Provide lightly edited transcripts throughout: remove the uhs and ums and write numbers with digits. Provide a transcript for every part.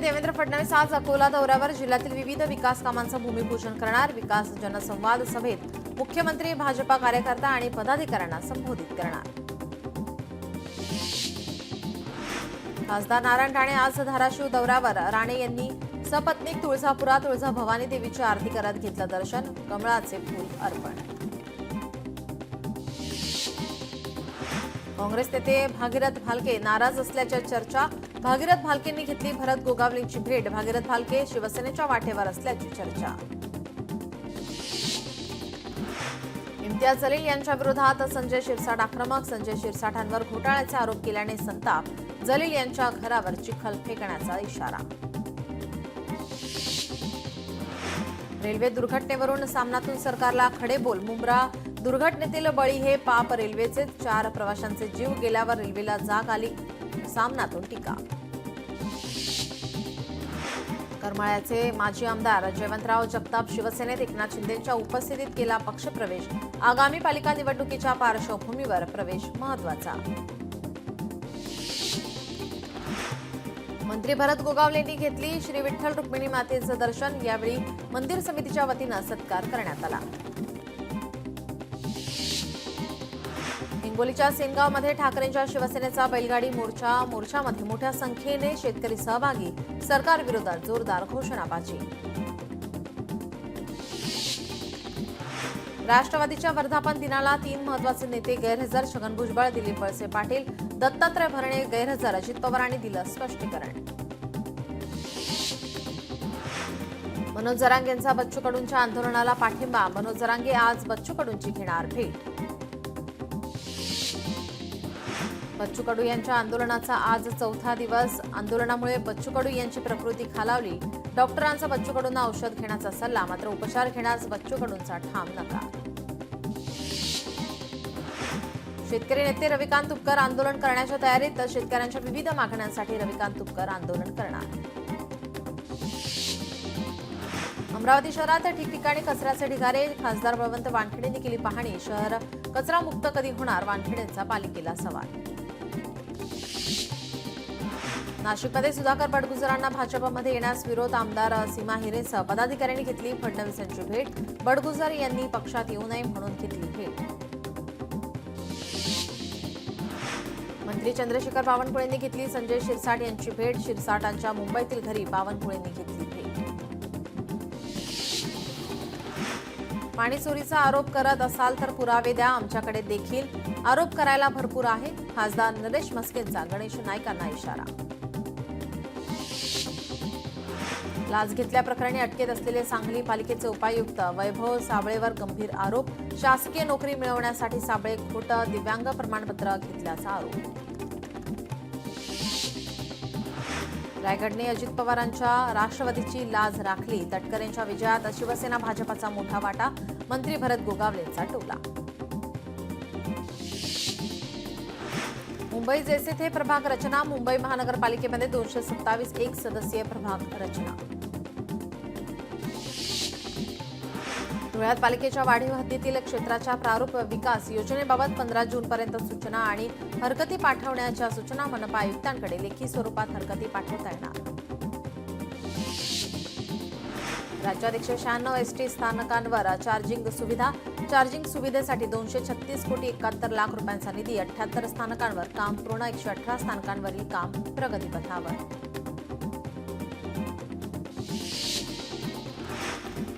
देवेंद्र फडणवीस आज अकोला दौऱ्यावर जिल्ह्यातील विविध विकास कामांचं भूमिपूजन करणार। विकास जनसंवाद सभेत मुख्यमंत्री भाजपा कार्यकर्ता आणि पदाधिकाऱ्यांना संबोधित करणार। खासदार नारायण राणे आज धाराशिव दौऱ्यावर। राणे यांनी सपत्नीक तुळजापुरात तुळजाभवानी देवीची आरती करत घेतलं दर्शन, कमळाचे फूल अर्पण। काँग्रेस नेते भागीरथ भालके नाराज असल्याच्या चर्चा। भागीरथ भालकेंनी घेतली भरत गोगावलेंची भेट। भागीरथ भालके शिवसेनेच्या वाटेवर असल्याची चर्चा। इम्तियाज जलील यांच्या विरोधात संजय शिरसाट आक्रमक। संजय शिरसाटांवर घोटाळ्याचे आरोप केल्याने संताप। जलील यांच्या घरावर चिखल फेकण्याचा इशारा। रेल्वे दुर्घटनेवरून सामनातून सरकारला खडेबोल। मुंब्रा दुर्घटनेतील बळी हे पाप रेल्वेचे। 4 प्रवाशांचे जीव गेल्यावर रेल्वेला जाग आली, सामनातून टीका। करमाळ्याचे माजी आमदार जयवंतराव जगताप शिवसेनेत। एकनाथ शिंदेंच्या उपस्थितीत केला पक्षप्रवेश। आगामी पालिका निवडणुकीच्या पार्श्वभूमीवर प्रवेश महत्वाचा। मंत्री भरत गोगावलेंनी घेतली श्री विठ्ठल रुक्मिणी मातेचं दर्शन। यावेळी मंदिर समितीच्या वतीनं सत्कार करण्यात आला। हिंगोलीच्या सेनगावमध्ये ठाकरेंच्या शिवसेनेचा बैलगाडी मोर्चामध्ये मोठ्या संख्येने शेतकरी सहभागी। सरकार विरोधात जोरदार घोषणाबाजी। राष्ट्रवादीच्या वर्धापन दिनाला 3 महत्वाचे नेते गैरहजर। छगन भुजबळ, दिलीप वळसे पाटील, दत्तात्रय भरणे गैरहजर। अजित पवारांनी दिलं स्पष्टीकरण। मनोज जरांगेंचा बच्चू कडूंच्या आंदोलनाला पाठिंबा। मनोज जरांगे आज बच्चू कडूंची घेणार भेट। बच्चू कडू यांच्या आंदोलनाचा आज 4था दिवस। आंदोलनामुळे बच्चू कडू यांची प्रकृती खालावली। डॉक्टरांचा बच्चू कडूंना औषध घेण्याचा सल्ला, मात्र उपचार घेण्यास बच्चू कडूंचा ठाम नकार। शेतकरी नेते रविकांत तुपकर आंदोलन करण्याच्या तयारीत। तर शेतकऱ्यांच्या विविध मागण्यांसाठी रविकांत तुपकर आंदोलन करणार। अमरावती शहरात ठिकठिकाणी कचऱ्याचे ढिगारे। खासदार बळवंत वानखेडेंनी केली पाहणी। शहर कचरा मुक्त कधी होणार, वानखेडेंचा पालिकेला सवाल। नाशिकमध्ये सुधाकर बडगुजरांना भाजपमध्ये येण्यास विरोध। आमदार सीमा हिरेसह पदाधिकाऱ्यांनी घेतली फडणवीसांची भेट। बडगुजर यांनी पक्षात येऊ नये म्हणून घेतली भेट। मंत्री चंद्रशेखर बावनकुळेंनी घेतली संजय शिरसाट यांची भेट। शिरसाटांच्या मुंबईतील घरी बावनकुळेंनी घेतली भेट। पाणी चोरीचा आरोप करत असाल तर पुरावे द्या, आमच्याकडे देखील आरोप करायला भरपूर आहे। खासदार नरेश म्हस्केंचा गणेश नाईकांना इशारा। लाच घेतल्याप्रकरणी अटकेत असलेले सांगली पालिकेचे उपायुक्त वैभव साबळेवर गंभीर आरोप। शासकीय नोकरी मिळवण्यासाठी साबळे खोटं दिव्यांग प्रमाणपत्र घेतल्याचा आरोप। रायगडने अजित पवारांच्या राष्ट्रवादीची लाज राखली। तटकरेंच्या विजयात शिवसेना भाजपचा मोठा वाटा। मंत्री भरत गोगावलेंचा टोला। मुंबई जैसे थे प्रभाग रचना। मुंबई महानगरपालिकेमध्ये 227 1 सदस्यीय प्रभाग रचना। धुळ्यात पालिकेच्या वाढीव हद्दीतील क्षेत्राच्या प्रारूप विकास योजनेबाबत 15 जूनपर्यंत सूचना आणि हरकती पाठवण्याच्या सूचना। मनपा आयुक्तांकडे लेखी स्वरूपात हरकती पाठवता येणार। राज्यात 196 एसटी स्थानकांवर चार्जिंग सुविधा। चार्जिंग सुविधेसाठी 236 कोटी 71 लाख रुपयांचा निधी। 78 स्थानकांवर काम पूर्ण। 118 स्थानकांवरील काम प्रगतीपथावर।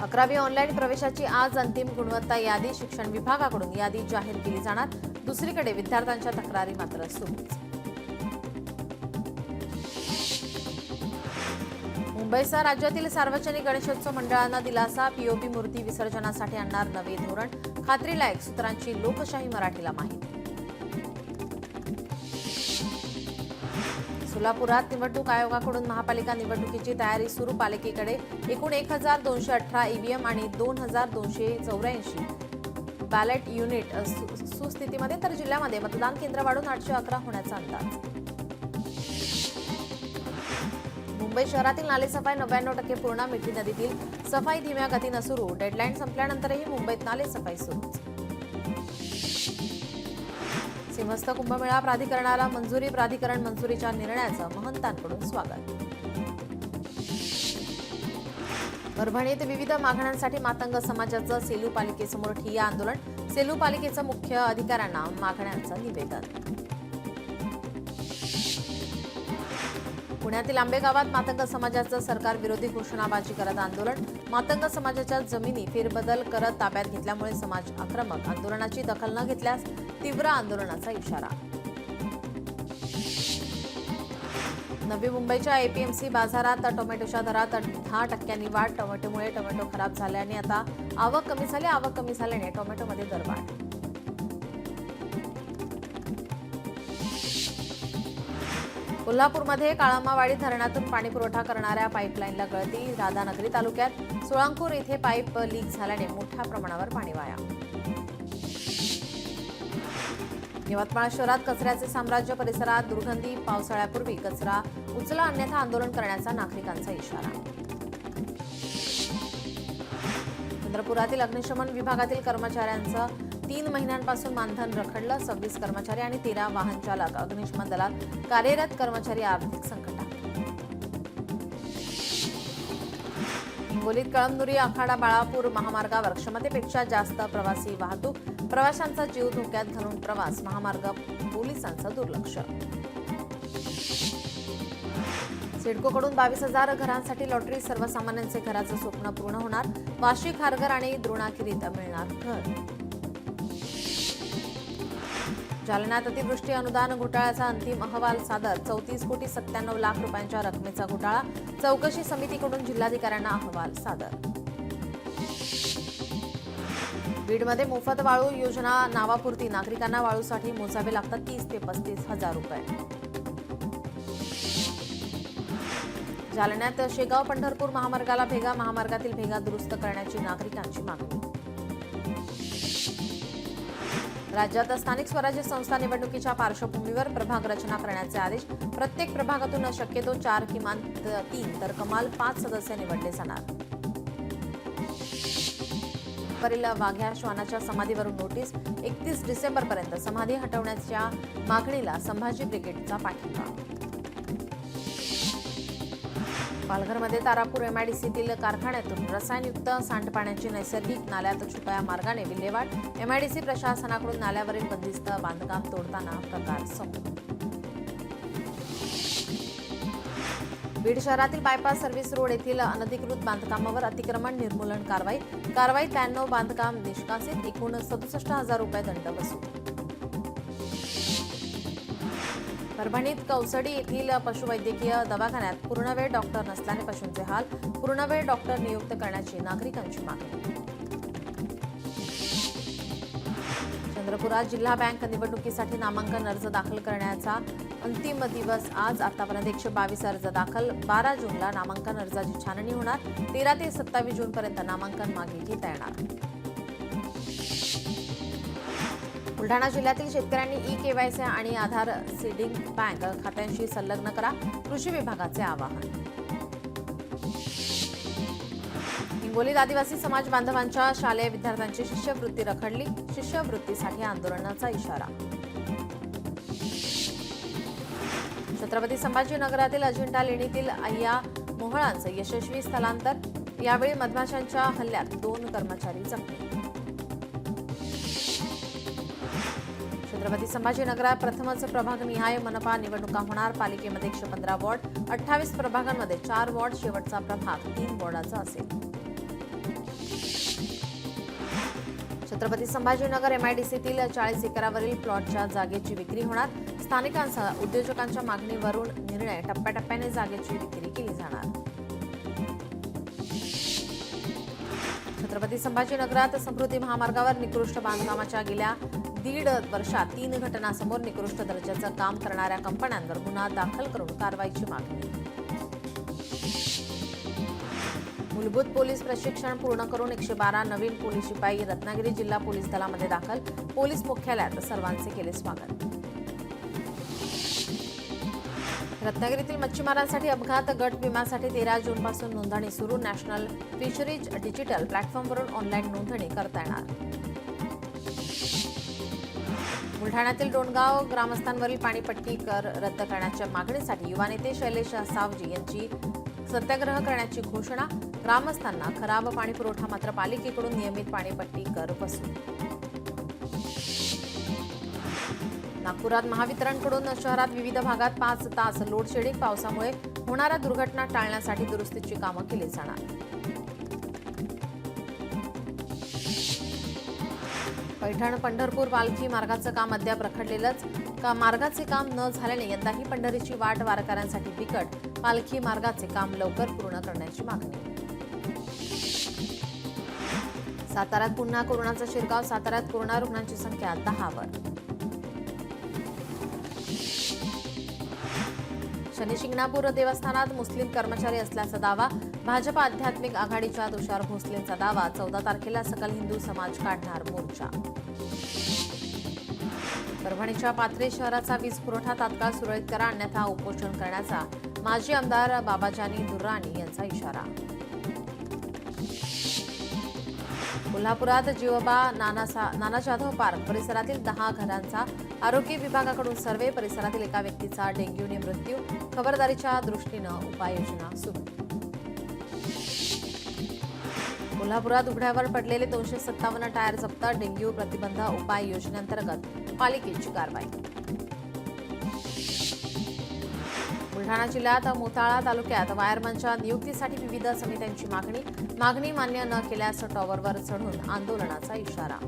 11वी ऑनलाईन प्रवेशाची आज अंतिम गुणवत्ता यादी। शिक्षण विभागाकडून यादी जाहीर केली जाणार। दुसरीकडे विद्यार्थ्यांच्या तक्रारी मात्र सुरूच। मुंबईसह राज्यातील सार्वजनिक गणेशोत्सव मंडळांना दिलासा। पीओपी मूर्ती विसर्जनासाठी आणणार नवे धोरण। खात्रीलायक सूत्रांची लोकशाही मराठीला माहिती। सोलापुरात निवडणूक आयोगाकडून महापालिका निवडणुकीची तयारी सुरू। पालिकेकडे एकूण 1218 ईव्हीएम आणि 2284 बॅलेट युनिट सुस्थितीमध्ये, तर जिल्ह्यामध्ये मतदान केंद्र वाढून 811 होण्याचा अंदाज। मुंबई शहरातील नालेसफाई 99% पूर्ण। मिठी नदीतील सफाई धीम्या गतीनं सुरू। डेडलाईन संपल्यानंतरही मुंबईत नालेसफाई सुरूच। सिंहस्थ कुंभमेळा प्राधिकरणाला मंजुरी। प्राधिकरण मंजुरीच्या निर्णयाचं महंतांकडून स्वागत। परभणीत विविध मागण्यांसाठी मातंग समाजाचं सेलू पालिकेसमोर ठिय्या आंदोलन. सेलू पालिकेचं मुख्य अधिकाऱ्यांना मागण्यांचं निवेदन. पुण्यातील आंबेगावात मातंग समाजाचं सरकार विरोधी घोषणाबाजी करत आंदोलन. मातंग समाजाच्या जमिनी फेरबदल करत ताब्यात घेतल्यामुळे समाज आक्रमक. आंदोलनाची दखल न घेतल्यास तीव्र आंदोलनाचा इशारा. नवी मुंबईच्या एपीएमसी बाजारात टोमॅटोच्या दरात 10% वाढ. टोमॅटोमुळे टोमॅटो खराब झाल्याने आता आवक कमी झाली. आवक कमी झाल्याने टोमॅटोमध्ये दरवाढ. कोल्हापूरमध्ये काळमावाडी धरणातून पाणीपुरवठा करणाऱ्या पाईपलाईनला गळती. राधानगरी तालुक्यात सोळांपूर येथे पाईप लीक झाल्याने मोठ्या प्रमाणावर पाणी वाया. यवतमाळ शहरात कचऱ्याचे साम्राज्य. परिसरात दुर्गंधी. पावसाळ्यापूर्वी कचरा उचला अन्यथा आंदोलन करण्याचा नागरिकांचा इशारा. चंद्रपुरातील अग्निशमन विभागातील कर्मचाऱ्यांचं 3 महिन्यांपासून मानधन रखडलं. 26 कर्मचारी आणि 13 वाहन चालक. अग्निशमन दलात कार्यरत कर्मचारी आर्थिक संकटात. हिंगोलीत कळमनुरी आखाडा बाळापूर महामार्गावर क्षमतेपेक्षा जास्त प्रवासी वाहतूक. प्रवाशांचा जीव धोक्यात घालून प्रवास. महामार्ग पोलिसांचं दुर्लक्ष. सिडकोकडून 22,000 घरांसाठी लॉटरी. सर्वसामान्यांचे घराचं स्वप्न पूर्ण होणार. वाशी, खारघर आणि द्रोणाखेरीत मिळणार घर. जालन्यात अतिवृष्टी अनुदान घोटाळ्याचा अंतिम अहवाल सादर. 34,97 लाख रुपयांच्या रकमेचा घोटाळा. चौकशी समितीकडून जिल्हाधिकाऱ्यांना अहवाल सादर. बीडमध्ये मोफत वाळू योजना नावापुरती. नागरिकांना वाळूसाठी मोजावे लागतात 30 ते 35 हजार रुपये. जालन्यात शेगाव पंढरपूर महामार्गाला भेगा. महामार्गातील भेगा दुरुस्त करण्याची नागरिकांची मागणी. राज्यात स्थानिक स्वराज्य संस्था निवडणुकीच्या पार्श्वभूमीवर प्रभाग रचना करण्याचे आदेश. प्रत्येक प्रभागातून शक्यतो 4 किमान 3 तर कमाल 5 सदस्य निवडले जाणार. वाघ्या श्वानाच्या समाधीवरून नोटीस. 31 डिसेंबरपर्यंत समाधी हटवण्याच्या मागणीला संभाजी ब्रिगेडचा पाठिंबा. पालघरमध्ये तारापूर एमआयडीसीतील कारखान्यातून रसायनयुक्त सांडपाण्याची नैसर्गिक नाल्यात छुप्या मार्गाने विल्हेवाट. एमआयडीसी प्रशासनाकडून नाल्यावरील बंदिस्त बांधकाम तोडताना प्रकार समोर. बीड शहरातील बायपास सर्व्हिस रोड येथील अनधिकृत बांधकामावर अतिक्रमण निर्मूलन कारवाई. 93 बांधकाम निष्कासित. एकूण 67,000 रुपये दंड वसूल. परभणीत कौसडी येथील पशुवैद्यकीय दवाखान्यात पूर्णवेळ डॉक्टर नसल्याने पशूंचे हाल. पूर्णवेळ डॉक्टर नियुक्त करण्याची नागरिकांची मागणी. चंद्रपुरात जिल्हा बँक निवडणुकीसाठी नामांकन अर्ज दाखल करण्याचा अंतिम दिवस आज. आतापर्यंत 122 अर्ज दाखल. 12 जूनला नामांकन अर्जाची छाननी होणार. 13 ते 27 जूनपर्यंत नामांकन मागे घेता येणार. बुलढाणा जिल्ह्यातील शेतकऱ्यांनी ई-केवायसी आणि आधार सीडिंग बँक खात्यांशी संलग्न करा. कृषी विभागाचे आवाहन. हिंगोलीत आदिवासी समाज बांधवांच्या शालेय विद्यार्थ्यांची शिष्यवृत्ती रखडली. शिष्यवृत्तीसाठी आंदोलनाचा इशारा. छत्रपती संभाजीनगरातील अजिंठा लेणीतील अय्या मोहळांचं यशस्वी स्थलांतर. यावेळी मधमाशांच्या हल्ल्यात 2 कर्मचारी जखमी. छत्रपती संभाजीनगरात प्रथमच प्रभागनिहाय मनपा निवडणुका होणार. पालिकेमध्ये 115 वॉर्ड. 28 प्रभागांमध्ये 4 वॉर्ड. शेवटचा प्रभाग 3 वॉर्डाचा असेल. छत्रपती संभाजीनगर एमआयडीसीतील 40 एकरावरील प्लॉटच्या जागेची विक्री होणार. स्थानिकांसह उद्योजकांच्या मागणीवरून निर्णय. टप्प्याटप्प्याने जागेची विक्री केली जाणार. छत्रपती संभाजीनगरात समृद्धी महामार्गावर निकृष्ट बांधकामाच्या गेल्या 1.5 वर्षात 3 घटनांसमोर. निकृष्ट दर्जाचं काम करणाऱ्या कंपन्यांवर गुन्हा दाखल करून कारवाईची मागणी. मूलभूत पोलीस प्रशिक्षण पूर्ण करून 112 नवीन पोलीस शिपाई रत्नागिरी जिल्हा पोलीस दलामध्ये दाखल. पोलीस मुख्यालयात सर्वांचे केले स्वागत. रत्नागिरीतील मच्छीमारांसाठी अपघात गट विम्यासाठी 13 जूनपासून नोंदणी सुरू. नॅशनल फिशरीज डिजिटल प्लॅटफॉर्मवरून ऑनलाईन नोंदणी करता येणार. बुलढाण्यातील डोणगाव ग्रामस्थांवरील पाणीपट्टी कर रद्द करण्याच्या मागणीसाठी युवा नेते शैलेश सावजी यांची सत्याग्रह करण्याची घोषणा. ग्रामस्थांना खराब पाणी पुरवठा मात्र पालिकेकडून नियमित पाणीपट्टी कर वसूल. नागपुरात महावितरणकडून शहरात विविध भागात 5 तास लोड शेडिंग. पावसामुळे होणाऱ्या दुर्घटना टाळण्यासाठी दुरुस्तीची कामं केली जाणार. पैठण पंढरपूर पालखी मार्गाचं काम अद्याप रखडलेलंच. मार्गाचे काम न झाल्याने यंदाही पंढरीची वाट वारकऱ्यांसाठी बिकट. पालखी मार्गाचे काम लवकर पूर्ण करण्याची मागणी. साताऱ्यात पुन्हा कोरोनाचा शिरकाव. साताऱ्यात कोरोना रुग्णांची संख्या 10 वर. शनी शिंगणापूर देवस्थानात मुस्लिम कर्मचारी असल्याचा दावा. भाजप आध्यात्मिक आघाडीच्या तुषार भोसलेंचा दावा. 14 तारखेला सकल हिंदू समाज काढणार मोर्चा. परभणीच्या पाथरी शहराचा वीज पुरवठा तात्काळ सुरळीत करा, अन्यथा उपोषण करण्याचा माजी आमदार बाबाजानी दुर्राणी यांचा इशारा. कोल्हापुरात जीवबा नाना जाधव पार्क परिसरातील 10 घरांचा आरोग्य विभागाकडून सर्वे. परिसरातील एका व्यक्तीचा डेंग्यूने मृत्यू. खबरदारीच्या दृष्टीनं उपाययोजना सुरू. कोल्हापुरात उघड्यावर पडलेले 257 टायर जप्त. डेंग्यू प्रतिबंध उपाय योजनेअंतर्गत पालिकेची कारवाई. बुलढाणा जिल्ह्यात मोताळा तालुक्यात वायरमनच्या नियुक्तीसाठी विविध समित्यांची मागणी मान्य न केल्यास टॉवरवर चढून आंदोलनाचा इशारा.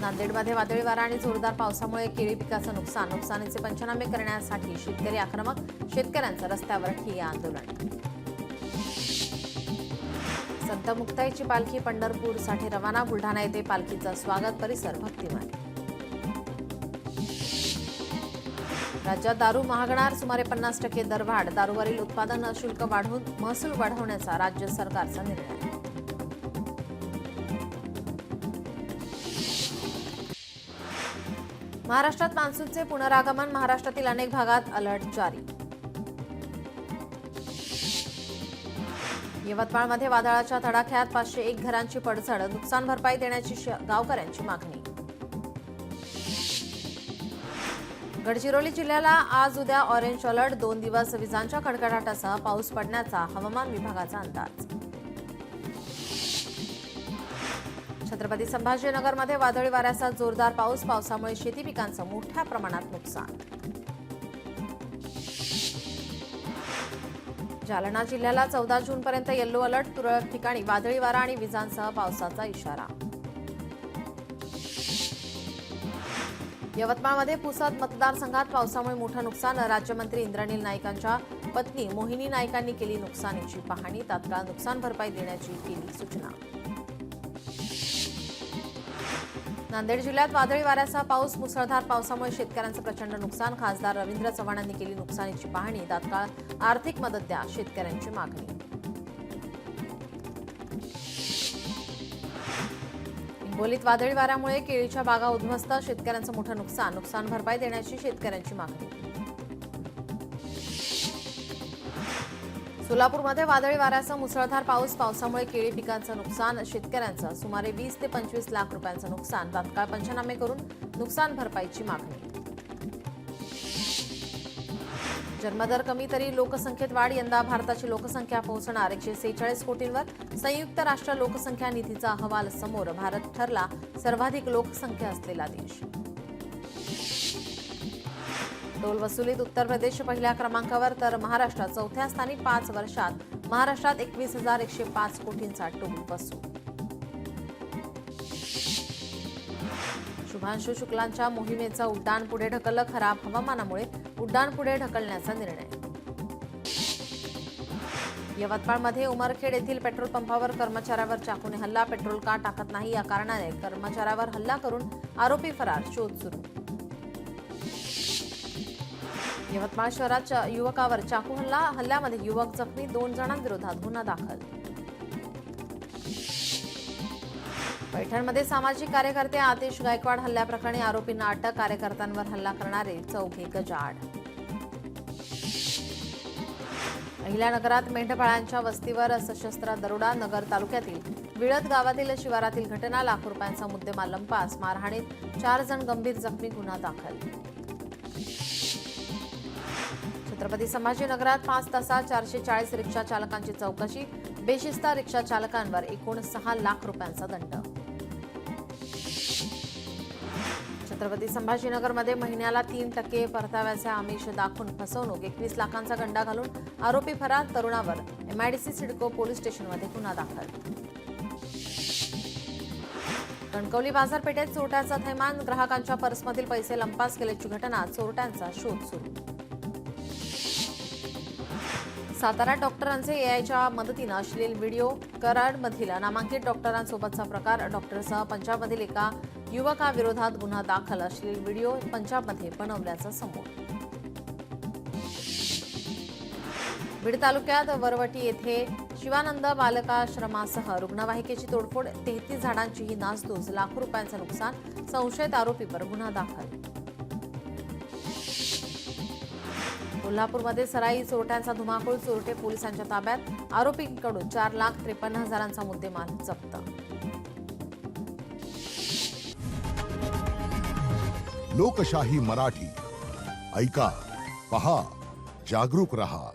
नांदेडमध्ये वादळी वारा आणि जोरदार पावसामुळे केळी पिकाचं नुकसानीचे पंचनामे करण्यासाठी शेतकरी आक्रमक. शेतकऱ्यांचं रस्त्यावर ठिय्या आंदोलन. संत मुक्ताईची पालखी पंढरपूरसाठी रवाना. बुलढाणा येथे पालखीचं स्वागत. परिसर भक्तिमय. राज्यात दारू महागणार. सुमारे 50% दरवाढ. दारूवरील उत्पादन शुल्क वाढवून महसूल वाढवण्याचा राज्य सरकारचा निर्णय. महाराष्ट्रात मान्सूनचे पुनरागमन. महाराष्ट्रातील अनेक भागात अलर्ट जारी. यवतमाळमध्ये वादळाच्या तडाख्यात 501 घरांची पडझड. नुकसान भरपाई देण्याची गावकऱ्यांची मागणी. गडचिरोली जिल्ह्याला आज उद्या ऑरेंज अलर्ट. 2 दिवस विजांच्या कडकडाटासह पाऊस पडण्याचा हवामान विभागाचा अंदाज. छत्रपती संभाजीनगरमध्ये वादळी वाऱ्याचा जोरदार पाऊस. पावसामुळे शेती पिकांचं मोठ्या प्रमाणात नुकसान. जालना जिल्ह्याला 14 जूनपर्यंत येलो अलर्ट. तुरळक ठिकाणी वादळी वारा आणि विजांसह पावसाचा इशारा. यवतमाळमध्ये पुसद मतदारसंघात पावसामुळे मोठं नुकसान. राज्यमंत्री इंद्रनील नाईकांच्या पत्नी मोहिनी नाईकांनी केली नुकसानीची पाहणी. तात्काळ नुकसान भरपाई देण्याची केली सूचना. नांदेड जिल्ह्यात वादळी वाऱ्याचा पाऊस. मुसळधार पावसामुळे शेतकऱ्यांचं प्रचंड नुकसान. खासदार रवींद्र चव्हाणांनी केली नुकसानीची पाहणी. तात्काळ आर्थिक मदत द्या, शेतकऱ्यांची मागणी. हिंगोलीत वादळी वाऱ्यामुळे केळीच्या बागा उद्ध्वस्त. शेतकऱ्यांचं मोठं नुकसान भरपाई देण्याची शेतकऱ्यांची मागणी. सोलापूरमध्ये वादळी वाऱ्याचा मुसळधार पाऊस. पावसामुळे केळी पिकांचं नुकसान. शेतकऱ्यांचं सुमारे 20 ते 25 लाख रुपयांचं नुकसान. तात्काळ पंचनामे करून नुकसान भरपाईची मागणी. जन्मदर कमी तरी लोकसंख्येत वाढ. यंदा भारताची लोकसंख्या पोहोचणार 146 कोटींवर. संयुक्त राष्ट्र लोकसंख्या निधीचा अहवाल समोर. भारत ठरला सर्वाधिक लोकसंख्या असलेला देश. टोल वसुलीत उत्तर प्रदेश पहिल्या क्रमांकावर तर महाराष्ट्र 4थ्या स्थानी. 5 वर्षात महाराष्ट्रात 21,105 कोटींचा टोल वसूल. शुभांशु शुक्लांच्या मोहिमेचं उड्डाण पुढे ढकललं. खराब हवामानामुळे उड्डाण पुढे ढकलण्याचा निर्णय. यवतमाळमध्ये उमरखेड येथील पेट्रोल पंपावर कर्मचाऱ्यावर चाकूने हल्ला. पेट्रोल का टाकत नाही या कारणाने कर्मचाऱ्यावर हल्ला करून आरोपी फरार. शोध सुरू. यवतमाळ शहरात युवकावर चाकू हल्ल्यामध्ये युवक जखमी. 2 जणांविरोधात गुन्हा दाखल. पैठणमध्ये सामाजिक कार्यकर्ते आतिश गायकवाड हल्ल्याप्रकरणी आरोपींना अटक. कार्यकर्त्यांवर हल्ला करणारे 4 गजाआड. अहिल्यानगरात मेंढपाळांच्या वस्तीवर सशस्त्र दरोडा. नगर तालुक्यातील विळद गावातील शिवारातील घटना. लाखो रुपयांचा मुद्देमाल लंपास. मारहाणीत 4 जण गंभीर जखमी. गुन्हा दाखल. छत्रपती संभाजीनगरात 5 तासात 440 रिक्षा चालकांची चौकशी, बेशिस्ता रिक्षा चालकांवर एकूण 6 लाख रुपयांचा दंड. छत्रपती संभाजीनगरमध्ये महिन्याला 3% परताव्याचे आमिष दाखवून फसवणूक, 21 लाखांचा गंडा घालून आरोपी फरार, तरुणावर MIDC सिडको पोलीस स्टेशनमध्ये गुन्हा दाखल. कणकवली बाजारपेठेत चोरट्याचा थैमान, ग्राहकांच्या पर्समधील पैसे लंपास केल्याची घटना, चोरट्यांचा शोध सुरू. सातारा डॉक्टरांचे AIच्या मदतीनं अश्लील व्हिडिओ, कराडमधील नामांकित डॉक्टरांसोबतचा प्रकार, डॉक्टरसह पंजाबमधील एका युवकाविरोधात गुन्हा दाखल, अश्लील व्हिडिओ पंजाबमध्ये बनवल्याचं समोर. बीड तालुक्यात वरवटी येथे शिवानंद बालकाश्रमासह रुग्णवाहिकेची तोडफोड, 33 झाडांचीही नासधूस, लाखो रुपयांचं नुकसान, संशयित आरोपीवर गुन्हा दाखल. कोल्हापूरमध्ये सराई चोरट्यांचा धुमाकूळ, चोरटे पोलिसांच्या ताब्यात, आरोपींकडून 4,53,000चा मुद्देमाल जप्त. लोकशाही मराठी ऐका, पहा, जागरूक रहा.